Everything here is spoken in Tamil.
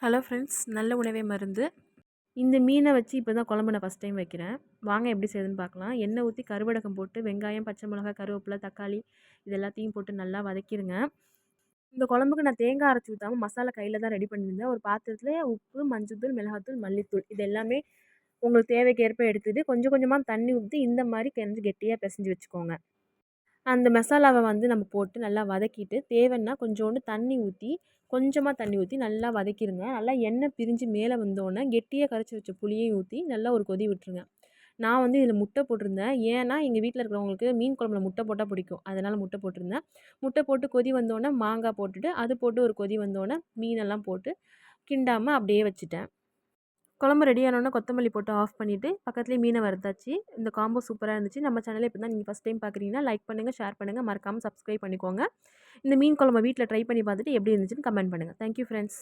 ஹலோ ஃப்ரெண்ட்ஸ், நல்ல உணவே மருந்து. இந்த மீனை வச்சு இப்போ தான் குழம்பு நான் ஃபஸ்ட் டைம் வைக்கிறேன். வாங்க எப்படி செய்யுதுன்னு பார்க்கலாம். எண்ணெய் ஊற்றி கருவடகம் போட்டு வெங்காயம், பச்சை மிளகாய், கருவேப்பிலை, தக்காளி இது எல்லாத்தையும் போட்டு நல்லா வதக்கிடுங்க. இந்த குழம்புக்கு நான் தேங்காய் அரைச்சி ஊற்றாமல் மசாலா கையில் தான் ரெடி பண்ணியிருந்தேன். ஒரு பாத்திரத்தில் உப்பு, மஞ்சள்தூள், மிளகாத்தூள், மல்லித்தூள் இது எல்லாமே உங்களுக்கு தேவைக்கேற்ப எடுத்துகிட்டு கொஞ்சம் கொஞ்சமாக தண்ணி ஊற்றி இந்த மாதிரி கொஞ்சம் கெட்டியாக பிசைஞ்சு வச்சுக்கோங்க. அந்த மசாலாவை வந்து நம்ம போட்டு நல்லா வதக்கிட்டு தேவைன்னா கொஞ்சோண்டு தண்ணி ஊற்றி கொஞ்சமாக தண்ணி ஊற்றி நல்லா வதக்கிடுங்க. நல்லா எண்ணெய் பிரிஞ்சு மேலே வந்தோடனே கெட்டியாக கரைச்சி வச்ச புளியையும் ஊற்றி நல்லா ஒரு கொதி விட்டுருங்க. நான் வந்து இதில் முட்டை போட்டிருந்தேன். ஏன்னா எங்கள் வீட்டில் இருக்கிறவங்களுக்கு மீன் குழம்புல முட்டை போட்டால் பிடிக்கும். அதனால் முட்டை போட்டிருந்தேன். முட்டை போட்டு கொதி வந்தோடனே மாங்காய் போட்டுட்டு அது போட்டு ஒரு கொதி வந்தோடனே மீனெல்லாம் போட்டு கிண்டாமல் அப்படியே வச்சுட்டேன். குழம்பு ரெடி ஆனோடனே கொத்தமல்லி போட்டு ஆஃப் பண்ணிவிட்டு பக்கத்துலேயே மீனை வறுத்தாச்சு. இந்த காம்போ சூப்பராக இருந்துச்சு. நம்ம சேனலை இப்போ தான் நீங்கள் ஃபஸ்ட் டைம் பார்க்குறீங்கன்னா லைக் பண்ணுங்கள், ஷேர் பண்ணுங்கள், மறக்காமல் சப்ஸ்கிரைப் பண்ணிக்கோங்க. இந்த மீன் குழம்பு வீட்டில் ட்ரை பண்ணி பார்த்துட்டு எப்படி இருந்துச்சுன்னு கமெண்ட் பண்ணுங்கள். Thank you friends.